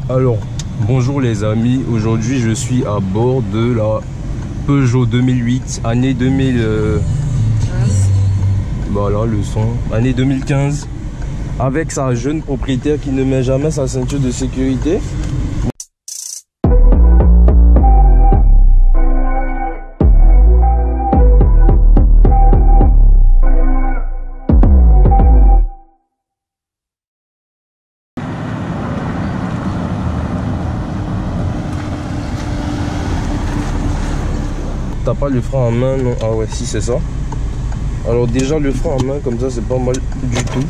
Alors, bonjour les amis, aujourd'hui je suis à bord de la Peugeot 2008, année 2015. Voilà le son, année 2015, avec sa jeune propriétaire qui ne met jamais sa ceinture de sécurité. T'as pas le frein en main, non? Ah ouais, si c'est ça. Alors déjà le frein en main comme ça c'est pas mal du tout.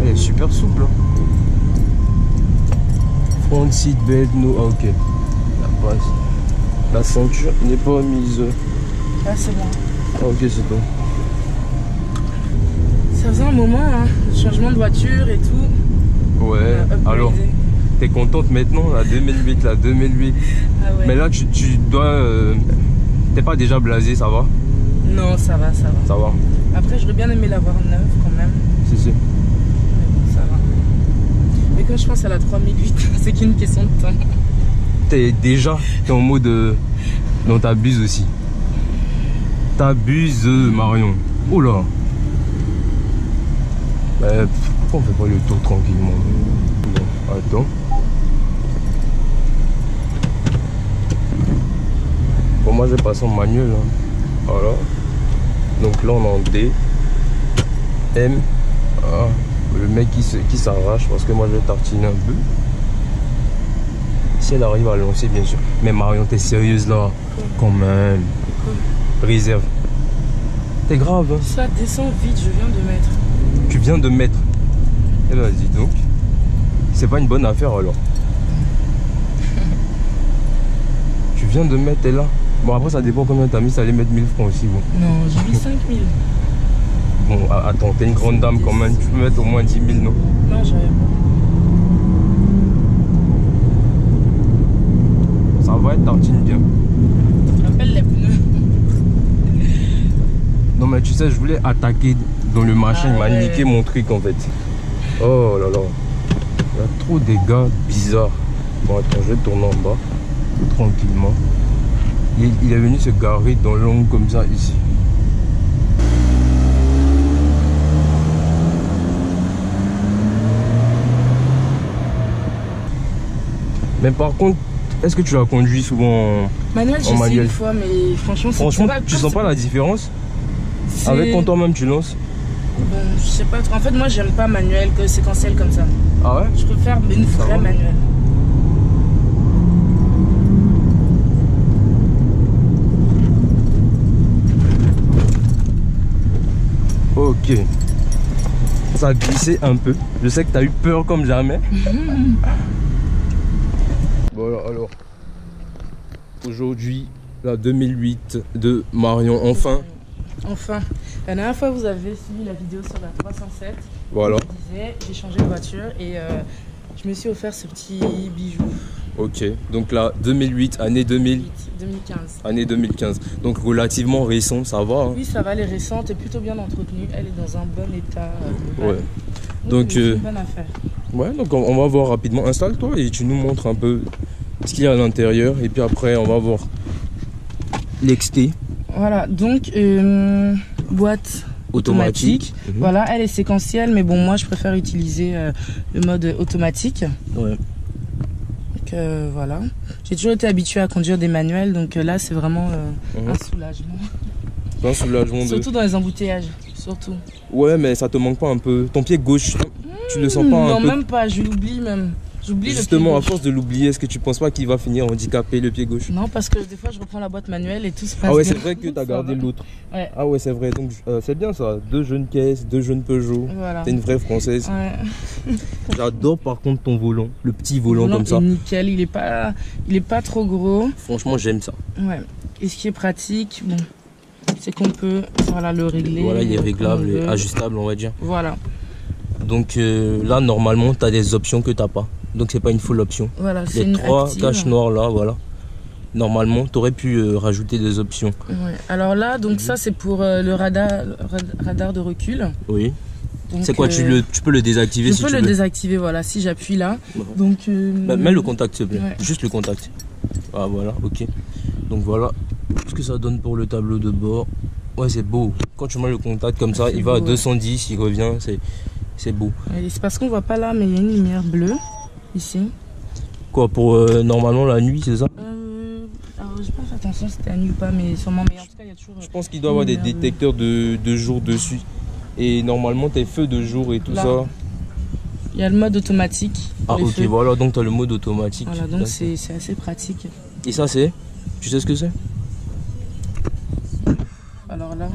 Elle est super souple hein. Front seat belt, no. Ah ok. La base. La ceinture n'est pas mise. Ah c'est bon. Ah ok, c'est tout. Ça faisait un moment hein, changement de voiture et tout. Ouais, alors t'es contente maintenant, la 2008, la 2008. Ah ouais. Mais là tu dois... T'es pas déjà blasé, ça va? Non, ça va, ça va. Ça va. Après j'aurais bien aimé l'avoir neuve quand même. Si, si. Mais bon, ça va. Mais comme je pense à la 3008, c'est qu'une question de temps. T'es en mode... Non, t'abuses aussi. T'abuses, Marion. Oula. Pourquoi on fait pas le tour tranquillement? Bon, attends. Bon, moi j'ai passé en manuel hein. Voilà. Donc là on est en D M. Ah, le mec qui s'arrache parce que moi je vais tartiner un peu. Si elle arrive à lancer bien sûr. Mais Marion, t'es sérieuse là? Quand même. Réserve. T'es grave hein? Ça descend vite, je viens de mettre. Tu viens de mettre. Eh ben dis donc. C'est pas une bonne affaire alors. Tu viens de mettre, t'es là. Bon après ça dépend combien t'as mis, ça allait mettre 1000 francs aussi bon. Non, j'ai mis 5000. Bon attends, t'es une grande dame quand même, tu peux mettre au moins 10 000 non? Non, j'avais pas. Ça va être tartine bien. Tu te rappelles les pneus? Non mais tu sais, je voulais attaquer dans le machin, il m'a niqué mon truc en fait. Oh là là. Il y a trop des gars bizarres. Bon attends, je vais tourner en bas, tout tranquillement. Il est venu se garer dans l'angle comme ça ici. Mais par contre, est-ce que tu l'as conduit souvent Manuel, en manuel? une fois, mais franchement, tu sens pas la différence? Avec quand toi-même tu lances? Bon, je sais pas trop. En fait, moi, j'aime pas manuel, que séquentiel comme ça. Ah ouais? Je préfère une vraie manuelle. Ok. Ça a glissé un peu. Je sais que tu as eu peur comme jamais. Voilà alors. Aujourd'hui, la 2008 de Marion. Enfin. Enfin. La dernière fois, vous avez suivi la vidéo sur la 307. Voilà. Je disais, j'ai changé de voiture et je me suis offert ce petit bijou. Ok. Donc là, 2008, année 2015. Année 2015. Donc relativement récent, ça va. Hein? Oui, ça va. Elle est récente et plutôt bien entretenue. Elle est dans un bon état. Ouais. Donc c'est une bonne affaire. Ouais, donc on va voir rapidement. Installe-toi et tu nous montres un peu ce qu'il y a à l'intérieur. Et puis après, on va voir l'exté. Voilà, donc boîte automatique. Voilà, elle est séquentielle, mais bon, moi je préfère utiliser le mode automatique. Ouais. Donc voilà. J'ai toujours été habituée à conduire des manuels, donc là c'est vraiment un soulagement. C'est un soulagement. Surtout dans les embouteillages, surtout. Ouais, mais ça te manque pas un peu? Ton pied gauche, tu le sens pas un peu? Non, même pas, je l'oublie même. Justement, à force de l'oublier, est-ce que tu penses pas qu'il va finir handicapé le pied gauche? Non, parce que des fois je reprends la boîte manuelle et tout se passe bien. Ah ouais, c'est vrai que tu as gardé l'autre. Ouais. Ah ouais, c'est vrai. Donc c'est bien ça. 2 jeunes caisses, 2 jeunes Peugeot. Voilà. T'es une vraie française. Ouais. J'adore par contre ton volant, le petit volant comme ça. Nickel, il est pas trop gros. Franchement, j'aime ça. Ouais. Et ce qui est pratique, bon, c'est qu'on peut le régler. Voilà, il est réglable et ajustable, on va dire. Voilà. Donc là, normalement, tu as des options que tu n'as pas. Donc c'est pas une full option. Voilà, c'est les 3 caches noires là, voilà. normalement, tu aurais pu rajouter des options. Ouais. Alors là, donc ça, c'est pour le radar de recul. Oui. C'est quoi, tu peux le désactiver si tu veux? Je peux le désactiver, voilà, si j'appuie là. Donc, mets le contact, s'il te plaît. Ouais. Juste le contact. Ah, voilà, ok. Donc voilà ce que ça donne pour le tableau de bord. Ouais, c'est beau. Quand tu mets le contact comme ça, il va à 210, il revient, c'est beau. C'est parce qu'on voit pas là, mais il y a une lumière bleue ici. Quoi, pour normalement la nuit, c'est ça? Alors, j'ai pas fait attention si c'était la nuit ou pas, mais sûrement. Mais en tout cas, il y a toujours. Je pense qu'il doit y avoir des détecteurs de jour dessus. Et normalement, tes feux de jour et tout là, ça. Il y a le mode automatique. Ah, ok, feux. Voilà, donc tu as le mode automatique. Voilà, donc c'est assez pratique. Et ça, c'est? Tu sais ce que c'est? Alors là.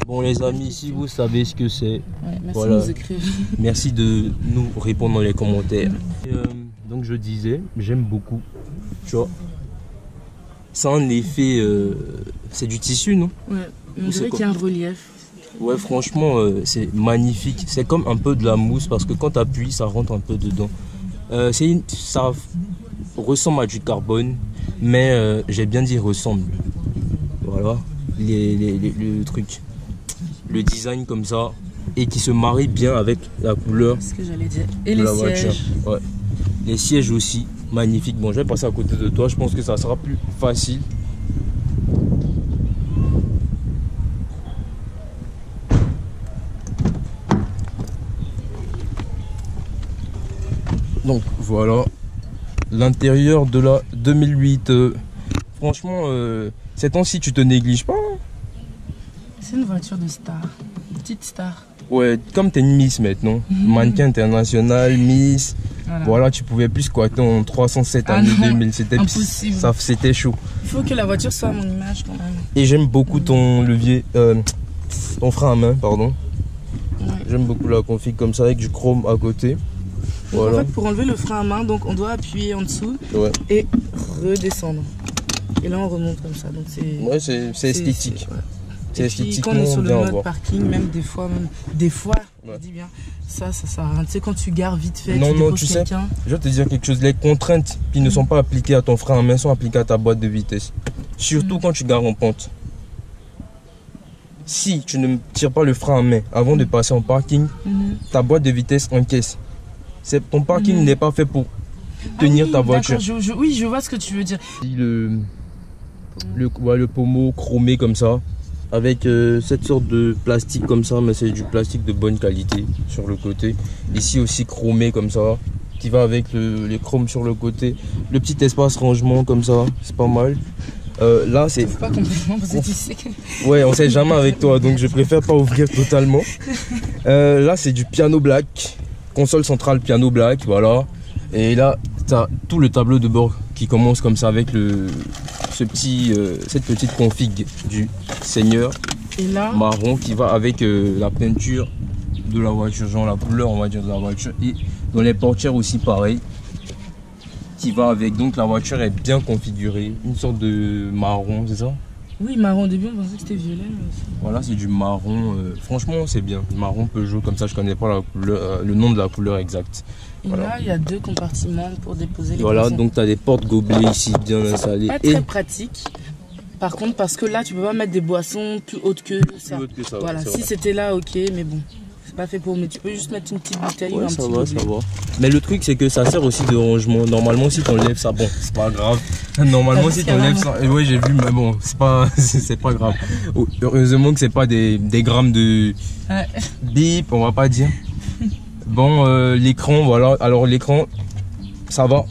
Bon, les amis, si vous savez ce que c'est, ouais, merci de nous écrire. Merci de nous répondre dans les commentaires. Et, donc, je disais, j'aime beaucoup. Tu vois, ça a un effet. C'est du tissu, non? Ouais, on dirait qu'il y a un relief. Ouais, franchement, c'est magnifique. C'est comme un peu de la mousse parce que quand tu appuies, ça rentre un peu dedans. Ça ressemble à du carbone, mais j'ai bien dit ressemble. Voilà, le truc. Le design comme ça et qui se marie bien avec la couleur. C'est ce que j'allais dire. Et les sièges. Ouais. Les sièges aussi, magnifiques. Bon, je vais passer à côté de toi. Je pense que ça sera plus facile. Donc voilà l'intérieur de la 2008. Franchement, ces temps-ci, tu te négliges pas. Hein? C'est une voiture de star, petite star. Ouais, comme t'es une Miss maintenant, mannequin international, Miss. Voilà, tu pouvais plus squatter en 307 années 2000. C'était impossible. C'était chaud. Il faut que la voiture soit à mon image quand même. Et j'aime beaucoup ton levier, ton frein à main, pardon. Ouais. J'aime beaucoup la config comme ça avec du chrome à côté. Voilà. En fait, pour enlever le frein à main, donc on doit appuyer en dessous et redescendre. Et là, on remonte comme ça. Donc c'est esthétique. Ouais. Et puis quand on est sur le mode parking, même des fois, je dis bien, ça sert à rien. Tu sais, quand tu gares vite fait, non, tu sais, je vais te dire quelque chose. Les contraintes qui ne sont pas appliquées à ton frein à main sont appliquées à ta boîte de vitesse. Surtout quand tu gares en pente. Si tu ne tires pas le frein à main avant de passer en parking, ta boîte de vitesse encaisse. Ton parking n'est pas fait pour tenir ta voiture. Oui, je vois ce que tu veux dire. Le pommeau chromé comme ça, avec cette sorte de plastique comme ça, mais c'est du plastique de bonne qualité sur le côté. Ici aussi chromé comme ça, qui va avec les chromes sur le côté. Le petit espace rangement comme ça, c'est pas mal. Là c'est pas complètement parce que tu sais que... Ouais, on sait jamais avec toi, donc je préfère pas ouvrir totalement. Là c'est du piano black, console centrale piano black, voilà. Et là t'as tout le tableau de bord qui commence comme ça avec cette petite config du Seigneur. Et là, marron qui va avec la peinture de la voiture, genre la couleur on va dire de la voiture. Et dans les portières aussi pareil, qui va avec. Donc la voiture est bien configurée, une sorte de marron, c'est ça? Oui, marron. Au début on pensait que c'était violet. Voilà, c'est du marron. Franchement c'est bien, marron Peugeot, comme ça je connais pas la couleur, le nom de la couleur exacte. Et voilà. Là, il y a 2 compartiments pour déposer les Voilà, donc tu as des portes gobelets ici bien installées. Pas très pratique. Par contre, parce que là, tu peux pas mettre des boissons plus hautes que ça. Plus haute que ça, voilà, si c'était là, ok, mais bon, c'est pas fait pour. Mais tu peux juste mettre une petite bouteille ou un petit gobelet. Ça va. Mais le truc, c'est que ça sert aussi de rangement. Normalement, si tu enlèves ça, bon, c'est pas grave. Normalement, si tu enlèves ça, oui, j'ai vu, mais bon, c'est pas grave. Heureusement que c'est pas des grammes de bip, on va pas dire. Bon, l'écran, voilà. Alors, l'écran, ça va.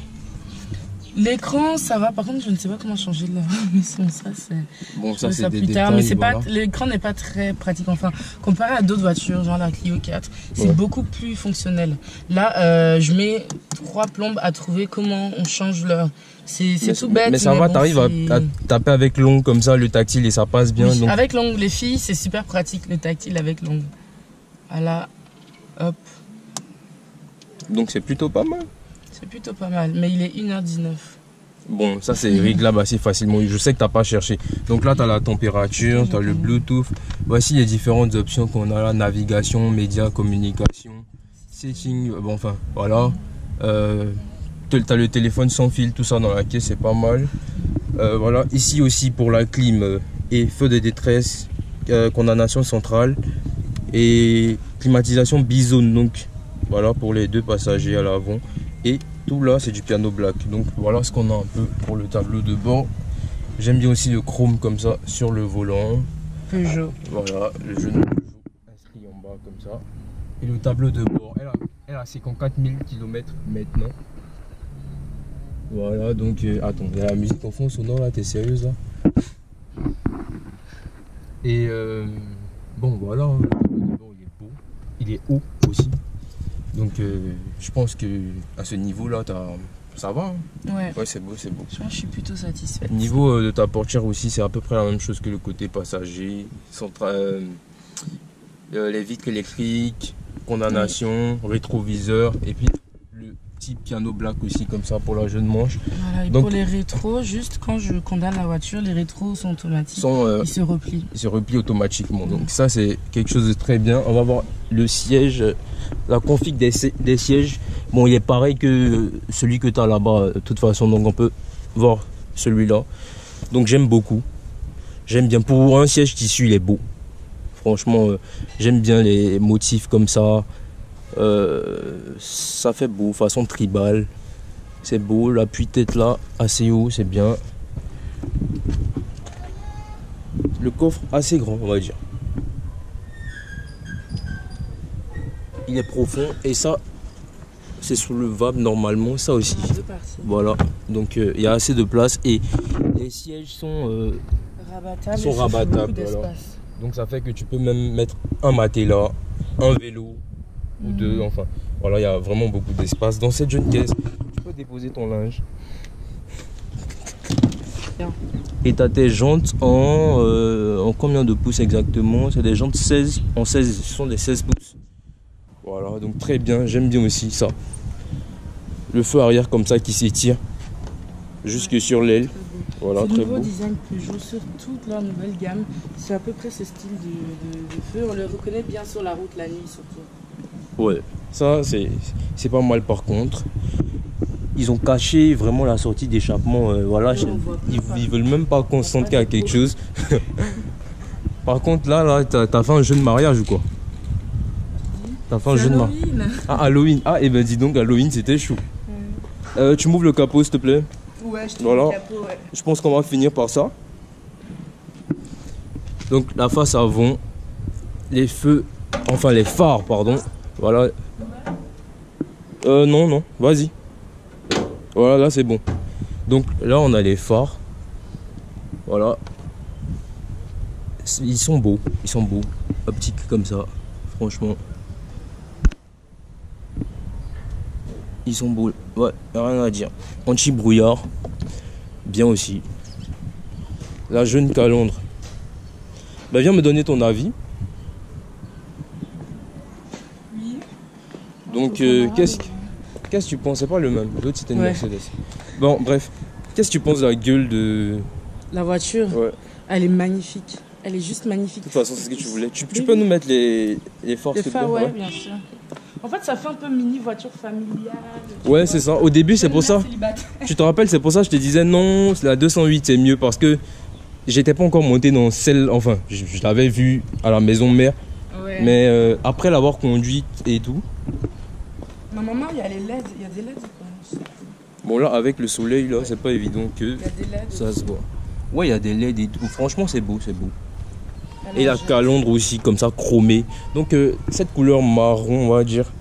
L'écran, ça va. Par contre, je ne sais pas comment changer la maison. Ça, c'est. Bon, ça, c'est des plus détails, tard. Mais c'est voilà. pas. L'écran n'est pas très pratique. Enfin, comparé à d'autres voitures, genre la Clio 4, c'est beaucoup plus fonctionnel. Là, je mets 3 plombes à trouver comment on change l'heure. C'est tout bête. Mais ça va, t'arrives à taper avec l'ongle comme ça, le tactile, et ça passe bien. Oui, donc... Avec l'ongle, les filles, c'est super pratique, le tactile avec l'ongle. Voilà. Hop. Donc c'est plutôt pas mal. C'est plutôt pas mal, mais il est 1h19. Bon, ça c'est réglable assez facilement. Je sais que tu n'as pas cherché. Donc là, tu as la température, tu as le Bluetooth. Voici les différentes options qu'on a là. Navigation, médias, communication, setting. Bon, enfin, voilà. as le téléphone sans fil, tout ça dans la caisse, c'est pas mal. Voilà, ici aussi pour la clim et feu de détresse, condamnation centrale et climatisation bizone. Donc voilà pour les deux passagers à l'avant. Et tout là, c'est du piano black. Donc voilà ce qu'on a un peu pour le tableau de bord. J'aime bien aussi le chrome comme ça sur le volant. Peugeot. Voilà, le jeune Peugeot inscrit en bas comme ça. Et le tableau de bord, elle a 54 000 km maintenant. Voilà, donc attends, il y a la musique en fond sonore là, t'es sérieuse là? Et bon voilà, hein, le tableau de bord il est beau, il est haut aussi. Donc je pense que à ce niveau là, ça va. Hein. Ouais, c'est beau, c'est beau. Je pense que je suis plutôt satisfaite. Niveau de ta portière aussi, c'est à peu près la même chose que le côté passager. Les vitres électriques, condamnation, rétroviseur et puis le petit piano black aussi comme ça pour la jeune manche. Voilà, et donc, pour les rétros, juste quand je condamne la voiture, les rétros sont automatiques. Ils se replient. Ils se replient automatiquement. Donc ça c'est quelque chose de très bien. On va voir le siège, la config des sièges. Bon, il est pareil que celui que tu as là-bas de toute façon. Donc on peut voir celui-là. Donc j'aime beaucoup. J'aime bien. Pour un siège tissu, il est beau. Franchement, j'aime bien les motifs comme ça. Ça fait beau, façon tribal. C'est beau. L'appui-tête là, assez haut, c'est bien. Le coffre assez grand, on va dire. Il est profond et ça, c'est soulevable normalement. Ça aussi. Voilà. Donc il y a assez de place et les sièges sont rabattables. Voilà. Donc ça fait que tu peux même mettre un matelas, un vélo ou deux, enfin. Voilà, il y a vraiment beaucoup d'espace. Dans cette jeune caisse, tu peux déposer ton linge. Bien. Et tu as tes jantes en combien de pouces exactement? C'est des jantes 16 en 16, ce sont des 16 pouces. Voilà, donc très bien, j'aime bien aussi ça. Le feu arrière comme ça qui s'étire jusque sur l'aile. Voilà, c'est très le nouveau beau design Peugeot sur toute leur nouvelle gamme. C'est à peu près ce style de feu. On le reconnaît bien sur la route la nuit surtout. Ouais, ça c'est pas mal par contre. Ils ont caché vraiment la sortie d'échappement. Voilà, ils veulent même pas qu'on sente qu'il y a quelque chose. Par contre là t'as fait un jeu de mariage ou quoi? T'as fait un jeu de mariage. Ah, Halloween. Ah, et ben dis donc, Halloween c'était chaud. Tu m'ouvres le capot s'il te plaît? Ouais, je trouve le capot, ouais. Je pense qu'on va finir par ça. Donc la face avant, les feux, enfin les phares, pardon. Voilà. Non, vas-y. Voilà, là c'est bon. Donc là on a les phares. Voilà. Ils sont beaux, optiques comme ça, franchement. Ils sont beaux, ouais, rien à dire. Anti-brouillard, bien aussi. La jeune calandre. Bah viens me donner ton avis. Oui. Donc qu'est-ce que tu penses? C'est pas le même, l'autre c'était une Mercedes. Bon bref, qu'est-ce que tu penses de la gueule de... La voiture, ouais. Elle est magnifique. Elle est juste magnifique. De toute façon c'est ce que tu voulais. Tu peux nous mettre les phares? Les phares, ouais, bien sûr. En fait, ça fait un peu mini voiture familiale. Ouais, c'est ça. Au début, c'est pour ça. Tu te rappelles, c'est pour ça que je te disais non, la 208 c'est mieux parce que j'étais pas encore monté dans celle. Enfin, je l'avais vue à la maison mère. Ouais. Mais après l'avoir conduite et tout. Normalement, il y a les LED. Il y a des LED, je pense. Bon, là, avec le soleil, là, c'est pas évident que il y a des LED ça se voit. Ouais, il y a des LED et tout. Franchement, c'est beau, c'est beau. Et la calandre aussi, comme ça, chromée. Donc, cette couleur marron, on va dire,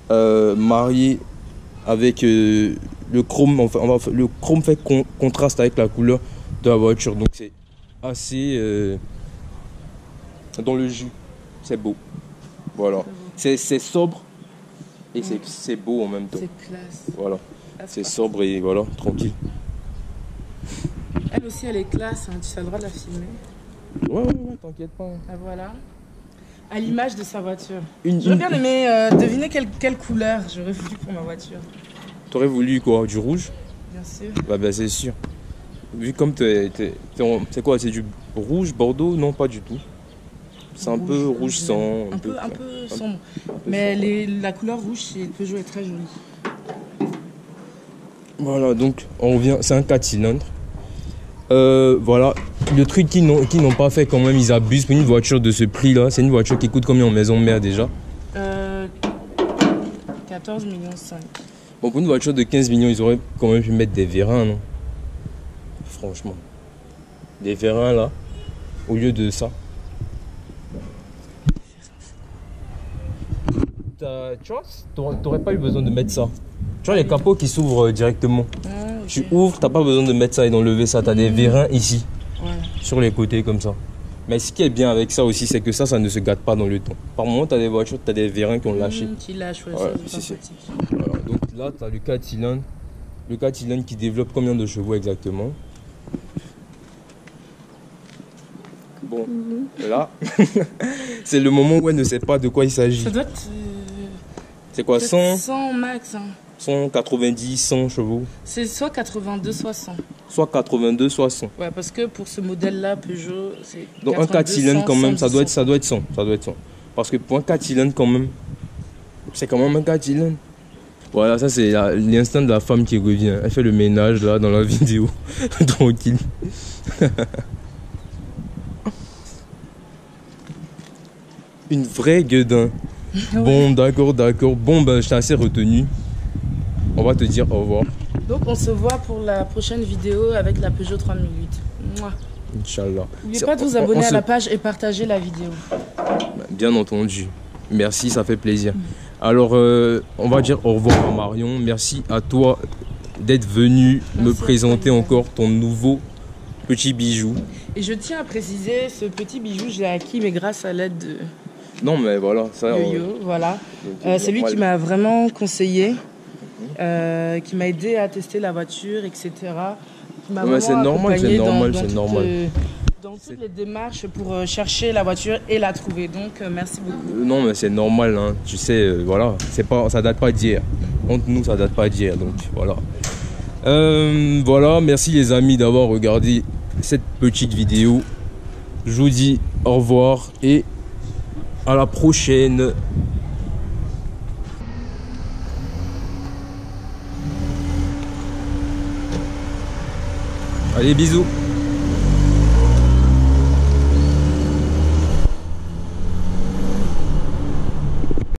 mariée avec le chrome. Enfin, le chrome fait contraste avec la couleur de la voiture. Donc, c'est assez dans le jus. C'est beau. Voilà. C'est sobre et c'est beau en même temps. C'est classe. Voilà. C'est sobre et voilà, tranquille. Elle aussi, elle est classe. Hein. Tu as le droit de la filmer. Ouais, t'inquiète pas. Ah, voilà. À l'image de sa voiture. J'aurais bien aimé deviner quelle couleur j'aurais voulu pour ma voiture. T'aurais voulu quoi? Du rouge? Bien sûr. Bah c'est sûr. Vu comme c'est quoi? C'est du rouge, bordeaux? Non, pas du tout. C'est un peu rouge sang. Un peu sombre. Mais la couleur rouge chez Peugeot est très jolie. Voilà, donc on revient, c'est un 4 cylindres. Voilà, le truc qu'ils n'ont pas fait quand même, ils abusent pour une voiture de ce prix là. C'est une voiture qui coûte combien en maison mère déjà? 14,5 millions. Bon, pour une voiture de 15 millions, ils auraient quand même pu mettre des vérins, non? Franchement. Des vérins là, au lieu de ça. Tu vois, t'aurais pas eu besoin de mettre ça. Tu vois les capots qui s'ouvrent directement. Okay. Tu ouvres, t'as pas besoin de mettre ça et d'enlever ça. T'as des vérins ici, sur les côtés comme ça. Mais ce qui est bien avec ça aussi, c'est que ça ne se gâte pas dans le temps. Par moment, t'as des voitures, t'as des vérins qui ont lâché. Qui lâchent, ouais, c'est voilà. Donc là, t'as le 4 cylindres. Le 4 cylindres qui développe combien de chevaux exactement? Bon, là, c'est le moment où elle ne sait pas de quoi il s'agit. Ça doit être... C'est quoi, 100 max, hein. 190, 100 chevaux. C'est soit 82, soit 100. Soit 82, soit 100. Ouais, parce que pour ce modèle-là, Peugeot, c'est... Donc 82, un 4 cylindres quand même, ça doit être 100. Ça doit être 100. Parce que pour un 4 cylindres quand même, c'est quand même un 4 cylindres. Voilà, ça c'est l'instant de la femme qui revient. Elle fait le ménage là dans la vidéo. Tranquille. Une vraie gueudin. Ouais. Bon, d'accord. Bon, ben, je t'ai assez retenu. On va te dire au revoir. Donc, on se voit pour la prochaine vidéo avec la Peugeot 3008. Mouah. Inch'Allah. N'oubliez pas de vous abonner à la page et partager la vidéo. Bien entendu. Merci, ça fait plaisir. Alors, on va dire au revoir à Marion. Merci à toi d'être venu me présenter encore ton nouveau petit bijou. Et je tiens à préciser, ce petit bijou, je l'ai acquis, mais grâce à l'aide de... Non, mais voilà. Ça, voilà. C'est lui qui m'a vraiment conseillé, qui m'a aidé à tester la voiture, etc. C'est normal, dans toutes les démarches pour chercher la voiture et la trouver. Donc, merci beaucoup. Non, mais c'est normal, hein. Tu sais, voilà, ça date pas d'hier. Entre nous, ça date pas d'hier, donc voilà. Voilà, merci les amis d'avoir regardé cette petite vidéo. Je vous dis au revoir et à la prochaine. Allez, bisous.